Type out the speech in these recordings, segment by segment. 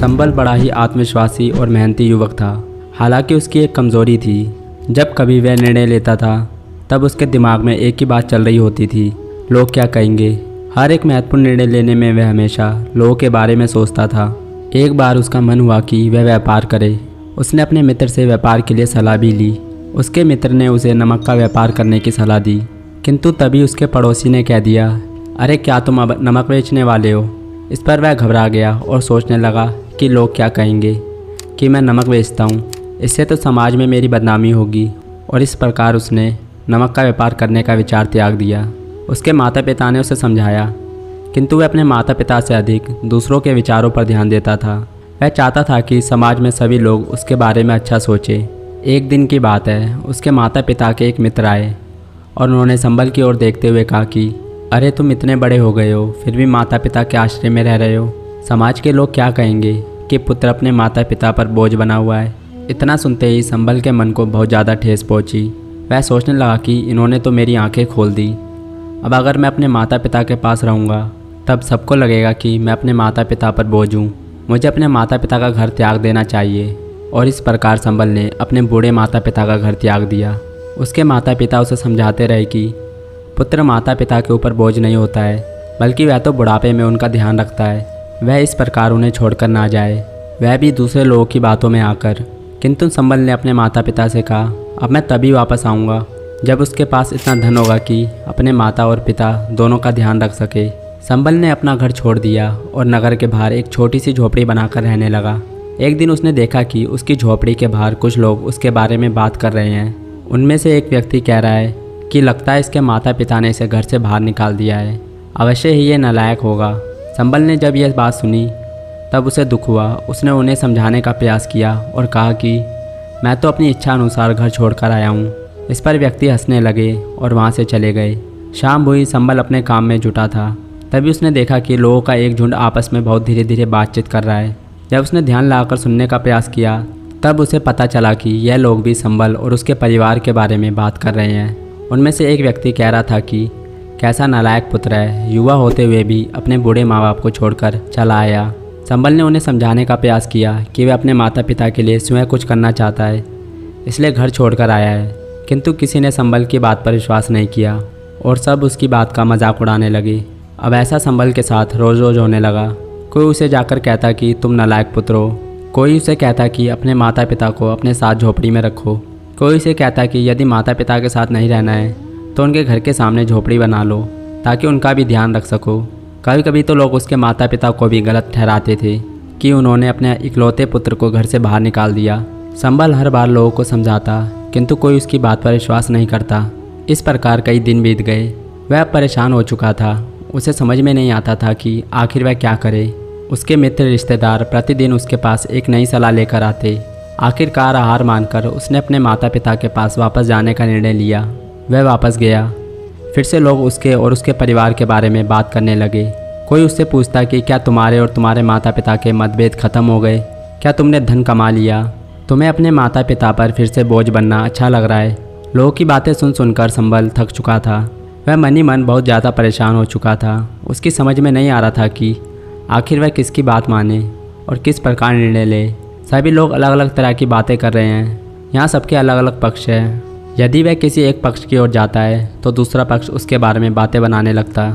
संबल बड़ा ही आत्मविश्वासी और मेहनती युवक था। हालांकि उसकी एक कमज़ोरी थी। जब कभी वह निर्णय लेता था तब उसके दिमाग में एक ही बात चल रही होती थी, लोग क्या कहेंगे। हर एक महत्वपूर्ण निर्णय लेने में वह हमेशा लोगों के बारे में सोचता था। एक बार उसका मन हुआ कि वह व्यापार करे। उसने अपने मित्र से व्यापार के लिए सलाह भी ली। उसके मित्र ने उसे नमक का व्यापार करने की सलाह दी, किंतु तभी उसके पड़ोसी ने कह दिया, अरे क्या तुम अब नमक बेचने वाले हो। इस पर वह घबरा गया और सोचने लगा कि लोग क्या कहेंगे कि मैं नमक बेचता हूँ, इससे तो समाज में मेरी बदनामी होगी। और इस प्रकार उसने नमक का व्यापार करने का विचार त्याग दिया। उसके माता पिता ने उसे समझाया, किंतु वह अपने माता पिता से अधिक दूसरों के विचारों पर ध्यान देता था। वह चाहता था कि समाज में सभी लोग उसके बारे में अच्छा सोचें। एक दिन की बात है, उसके माता पिता के एक मित्र आए और उन्होंने संबल की ओर देखते हुए कहा कि अरे तुम इतने बड़े हो गए हो, फिर भी माता पिता के आश्रय में रह रहे हो। समाज के लोग क्या कहेंगे कि पुत्र अपने माता पिता पर बोझ बना हुआ है। इतना सुनते ही संबल के मन को बहुत ज़्यादा ठेस पहुंची। वह सोचने लगा कि इन्होंने तो मेरी आंखें खोल दी। अब अगर मैं अपने माता पिता के पास रहूँगा तब सबको लगेगा कि मैं अपने माता पिता पर बोझ हूँ। मुझे अपने माता पिता का घर त्याग देना चाहिए। और इस प्रकार संबल ने अपने बूढ़े माता पिता का घर त्याग दिया। उसके माता पिता उसे समझाते रहे कि पुत्र माता पिता के ऊपर बोझ नहीं होता है, बल्कि वह तो बुढ़ापे में उनका ध्यान रखता है। वह इस प्रकार उन्हें छोड़कर ना जाए, वह भी दूसरे लोगों की बातों में आकर। किंतु संबल ने अपने माता पिता से कहा, अब मैं तभी वापस आऊँगा जब उसके पास इतना धन होगा कि अपने माता और पिता दोनों का ध्यान रख सके। संबल ने अपना घर छोड़ दिया और नगर के बाहर एक छोटी सी झोपड़ी बनाकर रहने लगा। एक दिन उसने देखा कि उसकी झोपड़ी के बाहर कुछ लोग उसके बारे में बात कर रहे हैं। उनमें से एक व्यक्ति कह रहा है कि लगता है इसके माता पिता ने इसे घर से बाहर निकाल दिया है, अवश्य ही ये नालायक होगा। संबल ने जब यह बात सुनी तब उसे दुख हुआ। उसने उन्हें समझाने का प्रयास किया और कहा कि मैं तो अपनी इच्छा अनुसार घर छोड़कर आया हूँ। इस पर व्यक्ति हंसने लगे और वहाँ से चले गए। शाम हुई, संबल अपने काम में जुटा था। तभी उसने देखा कि लोगों का एक झुंड आपस में बहुत धीरे धीरे बातचीत कर रहा है। जब उसने ध्यान लगाकर सुनने का प्रयास किया तब उसे पता चला कि यह लोग भी संबल और उसके परिवार के बारे में बात कर रहे हैं। उनमें से एक व्यक्ति कह रहा था कि कैसा नालायक पुत्र है, युवा होते हुए भी अपने बूढ़े माँ बाप को छोड़कर चला आया। संबल ने उन्हें समझाने का प्रयास किया कि वह अपने माता पिता के लिए स्वयं कुछ करना चाहता है, इसलिए घर छोड़कर आया है। किंतु किसी ने संबल की बात पर विश्वास नहीं किया और सब उसकी बात का मजाक उड़ाने लगे। अब ऐसा संबल के साथ रोज़ रोज़ होने लगा। कोई उसे जाकर कहता कि तुम नालायक पुत्र हो, कोई उसे कहता कि अपने माता पिता को अपने साथ झोपड़ी में रखो, कोई उसे कहता कि यदि माता पिता के साथ नहीं रहना है तो उनके घर के सामने झोपड़ी बना लो ताकि उनका भी ध्यान रख सको। कभी कभी तो लोग उसके माता पिता को भी गलत ठहराते थे कि उन्होंने अपने इकलौते पुत्र को घर से बाहर निकाल दिया। संबल हर बार लोगों को समझाता किंतु कोई उसकी बात पर विश्वास नहीं करता। इस प्रकार कई दिन बीत गए। वह परेशान हो चुका था। उसे समझ में नहीं आता था कि आखिर वह क्या करे। उसके मित्र रिश्तेदार प्रतिदिन उसके पास एक नई सलाह लेकर आते। आखिरकार हार मानकर उसने अपने माता पिता के पास वापस जाने का निर्णय लिया। वह वापस गया। फिर से लोग उसके और उसके परिवार के बारे में बात करने लगे। कोई उससे पूछता कि क्या तुम्हारे और तुम्हारे माता पिता के मतभेद खत्म हो गए, क्या तुमने धन कमा लिया, तुम्हें अपने माता पिता पर फिर से बोझ बनना अच्छा लग रहा है। लोगों की बातें सुन सुनकर संबल थक चुका था। वह मन ही मन बहुत ज़्यादा परेशान हो चुका था। उसकी समझ में नहीं आ रहा था कि आखिर वह किसकी बात माने और किस प्रकार निर्णय ले। सभी लोग अलग अलग तरह की बातें कर रहे हैं। यहाँ सबके अलग अलग पक्ष हैं। यदि वह किसी एक पक्ष की ओर जाता है तो दूसरा पक्ष उसके बारे में बातें बनाने लगता।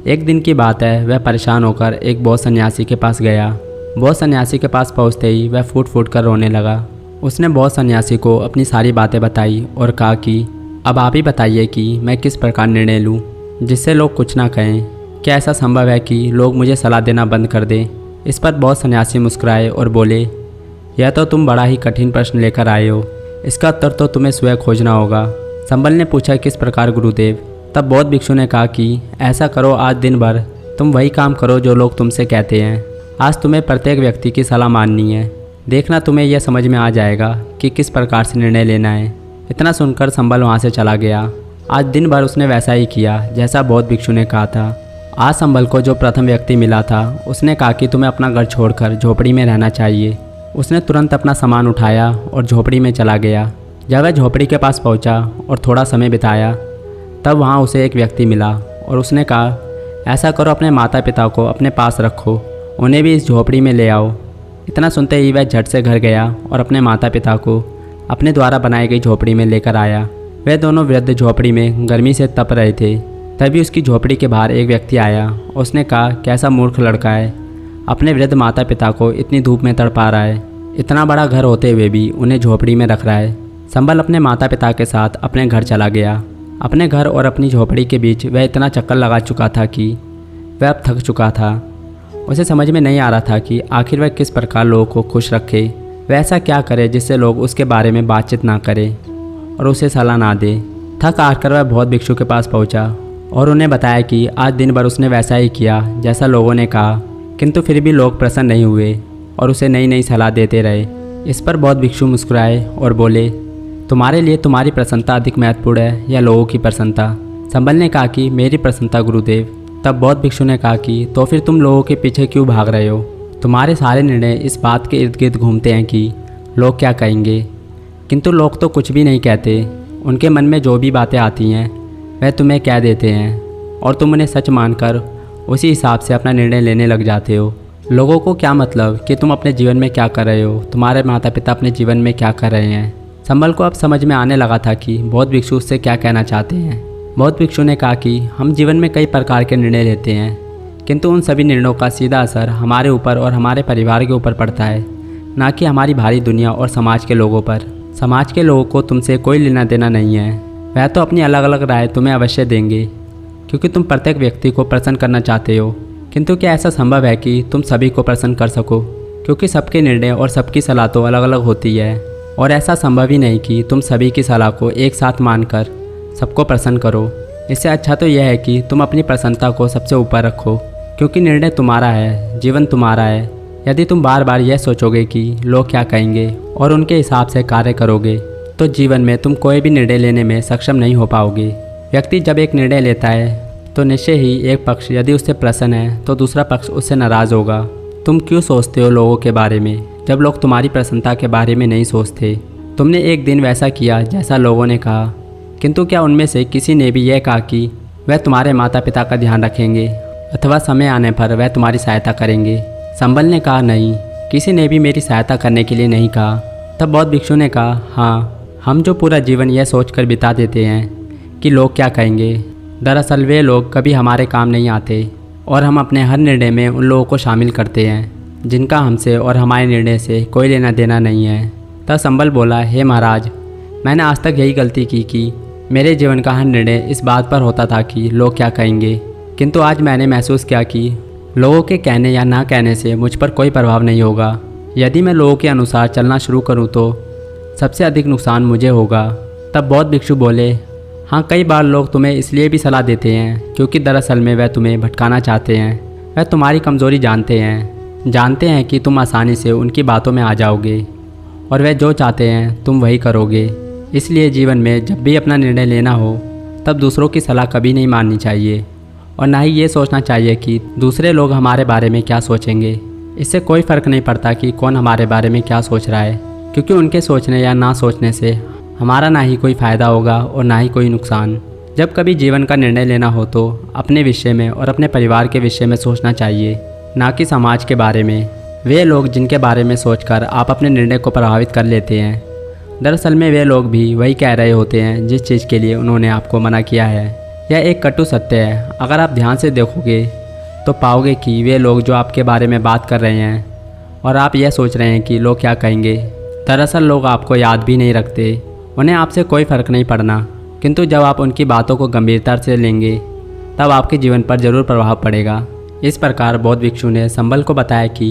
एक दिन की बात है, वह परेशान होकर एक बौद्ध सन्यासी के पास गया। बौद्ध सन्यासी के पास पहुँचते ही वह फूट फूट कर रोने लगा। उसने बौद्ध सन्यासी को अपनी सारी बातें बताई और कहा कि अब आप ही बताइए कि मैं किस प्रकार निर्णय लूँ जिससे लोग कुछ ना कहें। क्या ऐसा संभव है कि लोग मुझे सलाह देना बंद कर दें। इस पर बौद्ध सन्यासी मुस्कुराए और बोले, यह तो तुम बड़ा ही कठिन प्रश्न लेकर आए हो, इसका उत्तर तो तुम्हें स्वयं खोजना होगा। संबल ने पूछा, किस प्रकार गुरुदेव। तब बौद्ध भिक्षु ने कहा कि ऐसा करो, आज दिन भर तुम वही काम करो जो लोग तुमसे कहते हैं। आज तुम्हें प्रत्येक व्यक्ति की सलाह माननी है। देखना तुम्हें यह समझ में आ जाएगा कि किस प्रकार से निर्णय लेना है। इतना सुनकर संबल वहाँ से चला गया। आज दिन भर उसने वैसा ही किया जैसा बौद्ध भिक्षु ने कहा था। आज संबल को जो प्रथम व्यक्ति मिला था उसने कहा कि तुम्हें अपना घर छोड़कर झोपड़ी में रहना चाहिए। उसने तुरंत अपना सामान उठाया और झोपड़ी में चला गया। जब वह झोपड़ी के पास पहुंचा और थोड़ा समय बिताया तब वहां उसे एक व्यक्ति मिला और उसने कहा, ऐसा करो, अपने माता पिता को अपने पास रखो, उन्हें भी इस झोपड़ी में ले आओ। इतना सुनते ही वह झट से घर गया और अपने माता पिता को अपने द्वारा बनाई गई झोपड़ी में लेकर आया। वह दोनों वृद्ध झोपड़ी में गर्मी से तप रहे थे। तभी उसकी झोपड़ी के बाहर एक व्यक्ति आया। उसने कहा, कैसा मूर्ख लड़का है, अपने वृद्ध माता पिता को इतनी धूप में तड़पा रहा है, इतना बड़ा घर होते हुए भी उन्हें झोपड़ी में रख रहा है। संबल अपने माता पिता के साथ अपने घर चला गया। अपने घर और अपनी झोपड़ी के बीच वह इतना चक्कर लगा चुका था कि वह अब थक चुका था। उसे समझ में नहीं आ रहा था कि आखिर वह किस प्रकार लोगों को खुश रखे। वह ऐसा क्या करे जिससे लोग उसके बारे में बातचीत ना करें और उसे सलाह ना दे। थक हार कर वह बौद्ध भिक्षु के पास पहुंचा और उन्हें बताया कि आज दिन भर उसने वैसा ही किया जैसा लोगों ने कहा, किंतु फिर भी लोग प्रसन्न नहीं हुए और उसे नई नई सलाह देते रहे। इस पर बौद्ध भिक्षु मुस्कुराए और बोले, तुम्हारे लिए तुम्हारी प्रसन्नता अधिक महत्वपूर्ण है या लोगों की प्रसन्नता? संबल ने कहा कि मेरी प्रसन्नता गुरुदेव। तब बौद्ध भिक्षु ने कहा कि तो फिर तुम लोगों के पीछे क्यों भाग रहे हो? तुम्हारे सारे निर्णय इस बात के इर्द गिर्द घूमते हैं कि लोग क्या कहेंगे, किंतु लोग तो कुछ भी नहीं कहते। उनके मन में जो भी बातें आती हैं वह तुम्हें कह देते हैं और तुम उन्हें सच मानकर उसी हिसाब से अपना निर्णय लेने लग जाते हो। लोगों को क्या मतलब कि तुम अपने जीवन में क्या कर रहे हो, तुम्हारे माता पिता अपने जीवन में क्या कर रहे हैं। संबल को अब समझ में आने लगा था कि बौद्ध भिक्षु उससे क्या कहना चाहते हैं। बौद्ध भिक्षु ने कहा कि हम जीवन में कई प्रकार के निर्णय लेते हैं, किंतु उन सभी निर्णयों का सीधा असर हमारे ऊपर और हमारे परिवार के ऊपर पड़ता है, ना कि हमारी भारी दुनिया और समाज के लोगों पर। समाज के लोगों को तुमसे कोई लेना देना नहीं है। वह तो अपनी अलग अलग राय तुम्हें अवश्य देंगे क्योंकि तुम प्रत्येक व्यक्ति को प्रसन्न करना चाहते हो, किंतु क्या ऐसा संभव है कि तुम सभी को प्रसन्न कर सको? क्योंकि सबके निर्णय और सबकी सलाह तो अलग अलग होती है और ऐसा संभव ही नहीं कि तुम सभी की सलाह को एक साथ मानकर सबको प्रसन्न करो। इससे अच्छा तो यह है कि तुम अपनी प्रसन्नता को सबसे ऊपर रखो, क्योंकि निर्णय तुम्हारा है, जीवन तुम्हारा है। यदि तुम बार बार यह सोचोगे कि लोग क्या कहेंगे और उनके हिसाब से कार्य करोगे तो जीवन में तुम कोई भी निर्णय लेने में सक्षम नहीं हो पाओगे। व्यक्ति जब एक निर्णय लेता है तो निश्चय ही एक पक्ष यदि उससे प्रसन्न है तो दूसरा पक्ष उससे नाराज़ होगा। तुम क्यों सोचते हो लोगों के बारे में जब लोग तुम्हारी प्रसन्नता के बारे में नहीं सोचते? तुमने एक दिन वैसा किया जैसा लोगों ने कहा, किंतु क्या उनमें से किसी ने भी यह कहा कि वह तुम्हारे माता पिता का ध्यान रखेंगे अथवा समय आने पर वह तुम्हारी सहायता करेंगे? संबल ने कहा, नहीं, किसी ने भी मेरी सहायता करने के लिए नहीं कहा। तब बौद्ध भिक्षु ने कहा, हाँ, हम जो पूरा जीवन यह सोचकर बिता देते हैं कि लोग क्या कहेंगे, दरअसल वे लोग कभी हमारे काम नहीं आते और हम अपने हर निर्णय में उन लोगों को शामिल करते हैं जिनका हमसे और हमारे निर्णय से कोई लेना देना नहीं है। तब संबल बोला, हे महाराज, मैंने आज तक यही गलती की कि मेरे जीवन का हर निर्णय इस बात पर होता था कि लोग क्या कहेंगे, किंतु आज मैंने महसूस किया कि लोगों के कहने या ना कहने से मुझ पर कोई प्रभाव नहीं होगा। यदि मैं लोगों के अनुसार चलना शुरू करूं तो सबसे अधिक नुकसान मुझे होगा। तब बौद्ध भिक्षु बोले, हाँ, कई बार लोग तुम्हें इसलिए भी सलाह देते हैं क्योंकि दरअसल में वह तुम्हें भटकाना चाहते हैं। वह तुम्हारी कमज़ोरी जानते हैं कि तुम आसानी से उनकी बातों में आ जाओगे और वह जो चाहते हैं तुम वही करोगे। इसलिए जीवन में जब भी अपना निर्णय लेना हो तब दूसरों की सलाह कभी नहीं माननी चाहिए और ना ही ये सोचना चाहिए कि दूसरे लोग हमारे बारे में क्या सोचेंगे। इससे कोई फ़र्क नहीं पड़ता कि कौन हमारे बारे में क्या सोच रहा है, क्योंकि उनके सोचने या ना सोचने से हमारा ना ही कोई फ़ायदा होगा और ना ही कोई नुकसान। जब कभी जीवन का निर्णय लेना हो तो अपने विषय में और अपने परिवार के विषय में सोचना चाहिए, ना कि समाज के बारे में। वे लोग जिनके बारे में सोचकर आप अपने निर्णय को प्रभावित कर लेते हैं, दरअसल में वे लोग भी वही कह रहे होते हैं जिस चीज़ के लिए उन्होंने आपको मना किया है। यह एक कटु सत्य है। अगर आप ध्यान से देखोगे तो पाओगे कि वे लोग जो आपके बारे में बात कर रहे हैं और आप यह सोच रहे हैं कि लोग क्या कहेंगे, दरअसल लोग आपको याद भी नहीं रखते, उन्हें आपसे कोई फ़र्क नहीं पड़ना। किंतु जब आप उनकी बातों को गंभीरता से लेंगे तब आपके जीवन पर ज़रूर प्रभाव पड़ेगा। इस प्रकार बौद्ध भिक्षु ने संबल को बताया कि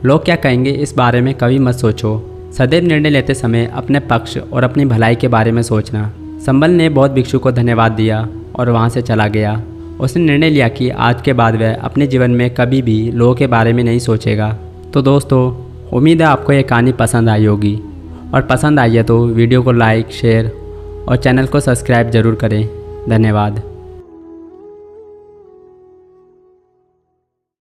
लोग क्या कहेंगे इस बारे में कभी मत सोचो। सदैव निर्णय लेते समय अपने पक्ष और अपनी भलाई के बारे में सोचना। संबल ने बौद्ध भिक्षु को धन्यवाद दिया और वहाँ से चला गया। उसने निर्णय लिया कि आज के बाद वह अपने जीवन में कभी भी लोगों के बारे में नहीं सोचेगा। तो दोस्तों, उम्मीद है आपको ये कहानी पसंद आई होगी, और पसंद आई है तो वीडियो को लाइक, शेयर और चैनल को सब्सक्राइब ज़रूर करें। धन्यवाद।